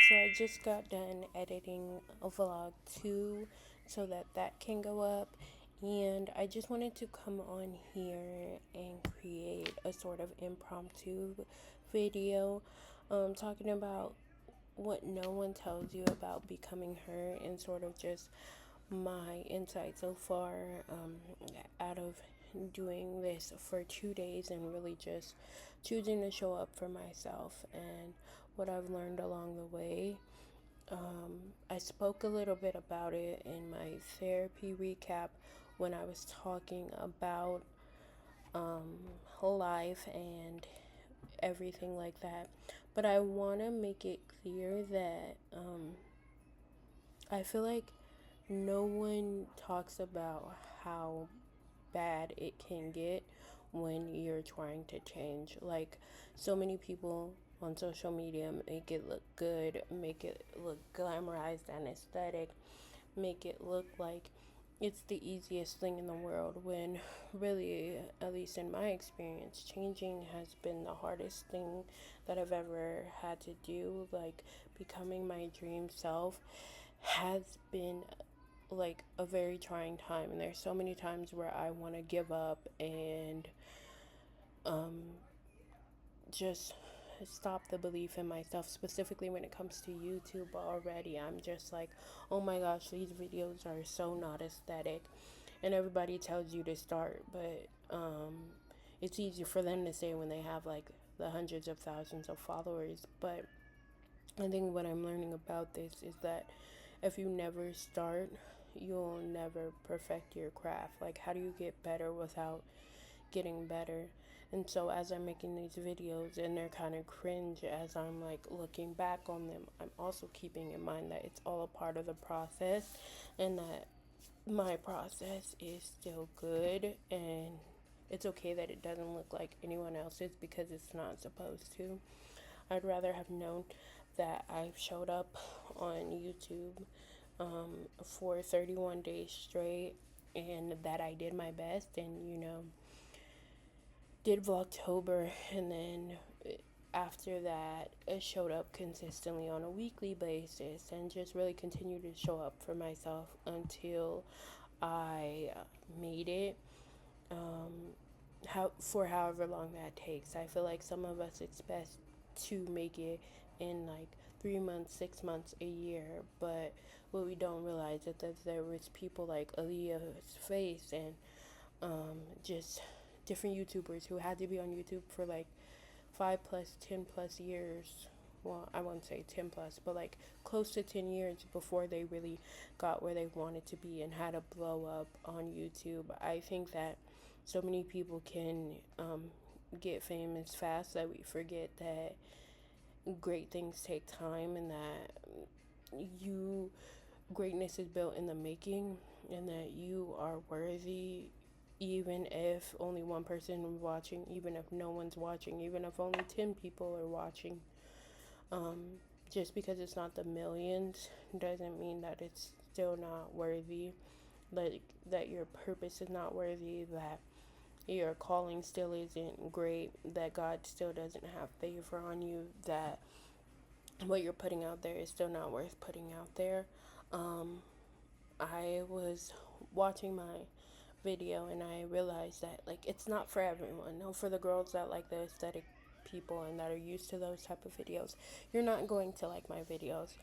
So I just got done editing a vlog 2 so that that can go up. And I just wanted to come on here and create a sort of impromptu video talking about what no one tells you about becoming her and sort of just my insight so far out of doing this for 2 days and really just choosing to show up for myself and what I've learned along the way. I spoke a little bit about it in my therapy recap when I was talking about life and everything like that. But I want to make it clear that I feel like no one talks about how bad it can get when you're trying to change. Like, so many people on social media make it look good, make it look glamorized and aesthetic, make it look like it's the easiest thing in the world when really, at least in my experience, changing has been the hardest thing that I've ever had to do. Like, becoming my dream self has been like a very trying time, and there's so many times where I want to give up and just stop the belief in myself, specifically when it comes to YouTube. Already I'm just like, oh my gosh, these videos are so not aesthetic, and everybody tells you to start, but it's easy for them to say when they have like the hundreds of thousands of followers. But I think what I'm learning about this is that if you never start, you'll never perfect your craft. Like, how do you get better without getting better? And so, as I'm making these videos and they're kind of cringe as I'm like looking back on them, I'm also keeping in mind that it's all a part of the process and that my process is still good, and it's okay that it doesn't look like anyone else's because it's not supposed to. I'd rather have known that I showed up on YouTube for 31 days straight and that I did my best and, did Vlogtober, and then after that, I showed up consistently on a weekly basis and just really continued to show up for myself until I made it. For however long that takes. I feel like some of us expect to make it in like 3 months, 6 months, a year, but what we don't realize is that there was people like Aaliyah's Face and just different YouTubers who had to be on YouTube for like 5 plus, 10 plus years. Well, I won't say 10 plus, but like close to 10 years before they really got where they wanted to be and had to blow up on YouTube. I think that so many people can get famous fast that we forget that great things take time, and that you greatness is built in the making, and that you are worthy even if only one person is watching, even if no one's watching, even if only 10 people are watching. Just because it's not the millions doesn't mean that it's still not worthy, like that your purpose is not worthy, that your calling still isn't great, that God still doesn't have favor on you, that what you're putting out there is still not worth putting out there. I was watching my video and I realized that like it's not for everyone. No, for the girls that like the aesthetic people and that are used to those type of videos, you're not going to like my videos.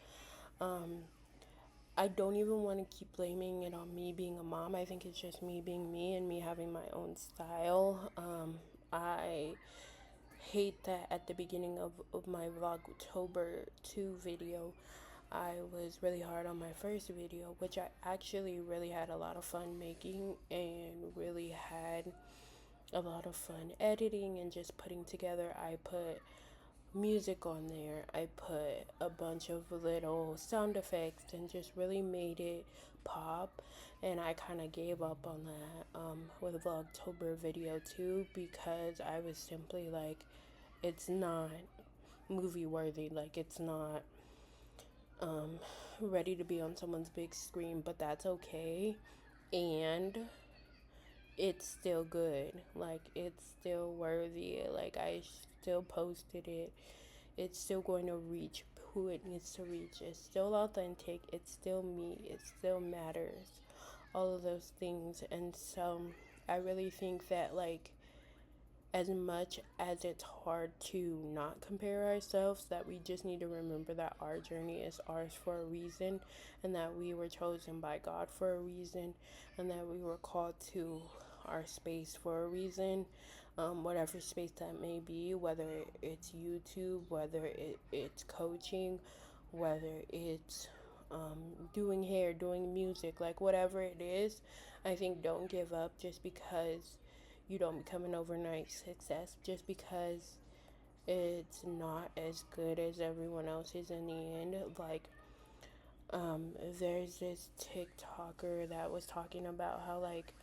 I don't even want to keep blaming it on me being a mom. I think it's just me being me and me having my own style. I hate that at the beginning of my Vlogtober 2 video, I was really hard on my first video, which I actually really had a lot of fun making and really had a lot of fun editing and just putting together. I put music on there, I put a bunch of little sound effects and just really made it pop. And I kind of gave up on that with Vlogtober video 2 because I was simply like, it's not movie worthy, like it's not ready to be on someone's big screen, but that's okay. And it's still good. Like, it's still worthy. Like, I still posted it. It's still going to reach who it needs to reach. It's still authentic, it's still me, it still matters, all of those things. And so I really think that, like, as much as it's hard to not compare ourselves, that we just need to remember that our journey is ours for a reason, and that we were chosen by God for a reason, and that we were called to our space for a reason, whatever space that may be, whether it's YouTube, whether it's coaching, whether it's doing hair, doing music, like whatever it is. I think don't give up just because you don't become an overnight success, just because it's not as good as everyone else's in the end. Like, there's this TikToker that was talking about how, like,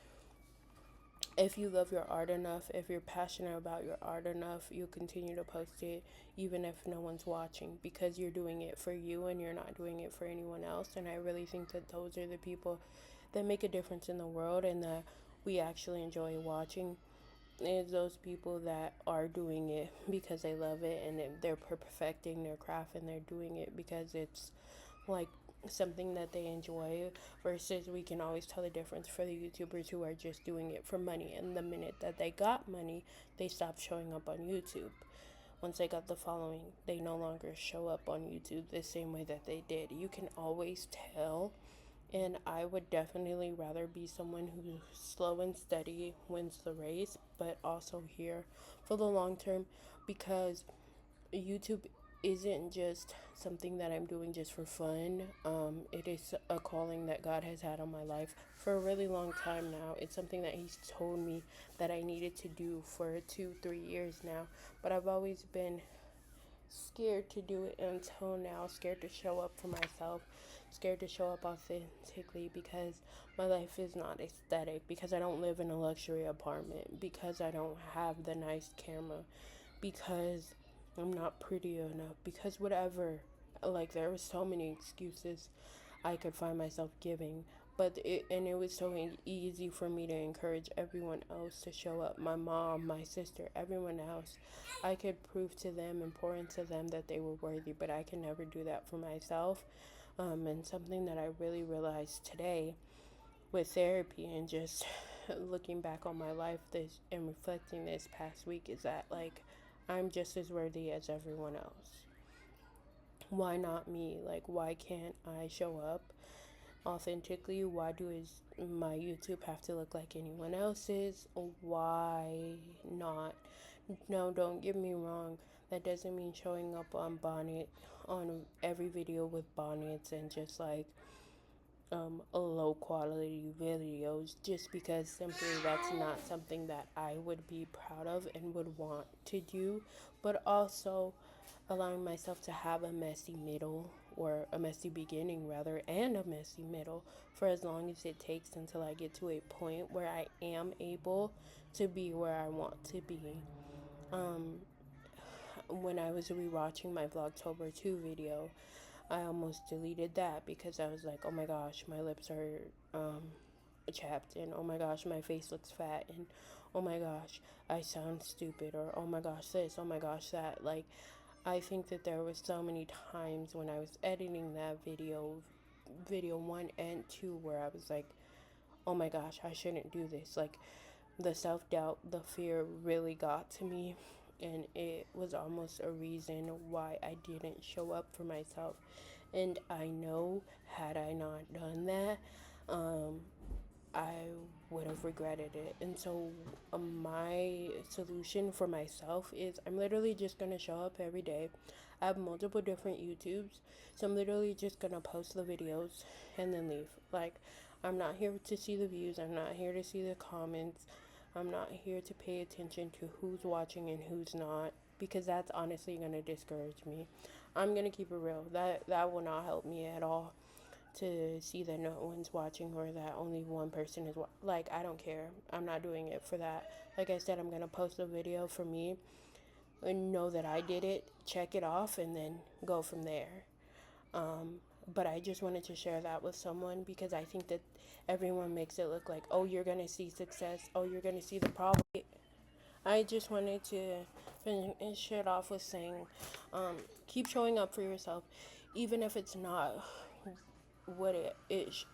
if you love your art enough, if you're passionate about your art enough, you'll continue to post it even if no one's watching, because you're doing it for you and you're not doing it for anyone else. And I really think that those are the people that make a difference in the world and that we actually enjoy watching. Is those people that are doing it because they love it and they're perfecting their craft and they're doing it because it's like something that they enjoy, versus we can always tell the difference for the YouTubers who are just doing it for money, and the minute that they got money, they stopped showing up on YouTube. Once they got the following, they no longer show up on YouTube the same way that they did. You can always tell. And I would definitely rather be someone who's slow and steady, wins the race, but also here for the long term, because YouTube isn't just something that I'm doing just for fun. It is a calling that God has had on my life for a really long time now. It's something that He's told me that I needed to do for 2-3 years now, but I've always been scared to do it until now, scared to show up for myself, scared to show up authentically, because my life is not aesthetic, because I don't live in a luxury apartment, because I don't have the nice camera, because I'm not pretty enough, because whatever. Like, there were so many excuses I could find myself giving, it was so easy for me to encourage everyone else to show up. My mom, my sister, everyone else. I could prove to them and pour into them that they were worthy, but I can never do that for myself. And something that I really realized today with therapy and just looking back on my life this and reflecting this past week is that, like, I'm just as worthy as everyone else. Why not me? Like, why can't I show up authentically? Why is my YouTube have to look like anyone else's? Why not? No, don't get me wrong. That doesn't mean showing up on every video with bonnets and just like low quality videos, just because simply that's not something that I would be proud of and would want to do. But also allowing myself to have a messy middle, or a messy beginning rather, and a messy middle, for as long as it takes until I get to a point where I am able to be where I want to be. When I was rewatching my Vlogtober 2 video, I almost deleted that because I was like, oh my gosh, my lips are chapped, and oh my gosh, my face looks fat, and oh my gosh, I sound stupid, or oh my gosh, this, oh my gosh, that. Like, I think that there was so many times when I was editing that video 1 and 2, where I was like, oh my gosh, I shouldn't do this. Like, the self-doubt, the fear really got to me, and it was almost a reason why I didn't show up for myself. And I know, had I not done that, I would have regretted it. And so my solution for myself is I'm literally just going to show up every day. I have multiple different YouTubes, so I'm literally just going to post the videos and then leave. Like, I'm not here to see the views, I'm not here to see the comments, I'm not here to pay attention to who's watching and who's not, because that's honestly going to discourage me. I'm going to keep it real. That will not help me at all, to see that no one's watching or that only one person is like, I don't care. I'm not doing it for that. Like I said, I'm going to post a video for me and know that I did it, check it off, and then go from there. But I just wanted to share that with someone, because I think that everyone makes it look like, oh, you're going to see success, oh, you're going to see the problem. I just wanted to finish it off with saying, keep showing up for yourself, even if it's not what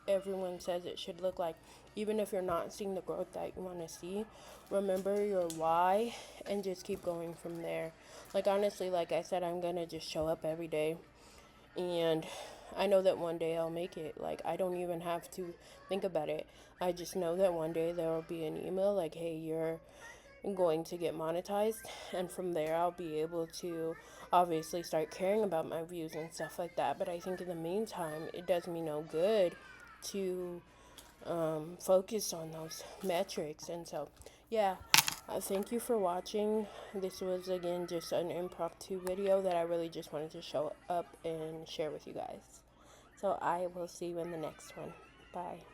everyone says it should look like. Even if you're not seeing the growth that you want to see, remember your why and just keep going from there. Like, honestly, like I said, I'm gonna just show up every day, and I know that one day I'll make it. Like, I don't even have to think about it. I just know that one day there will be an email like, hey, you're going to get monetized, and from there I'll be able to obviously start caring about my views and stuff like that. But I think in the meantime, it does me no good to focus on those metrics. And so, yeah, thank you for watching. This was again just an impromptu video that I really just wanted to show up and share with you guys. So I will see you in the next one. Bye.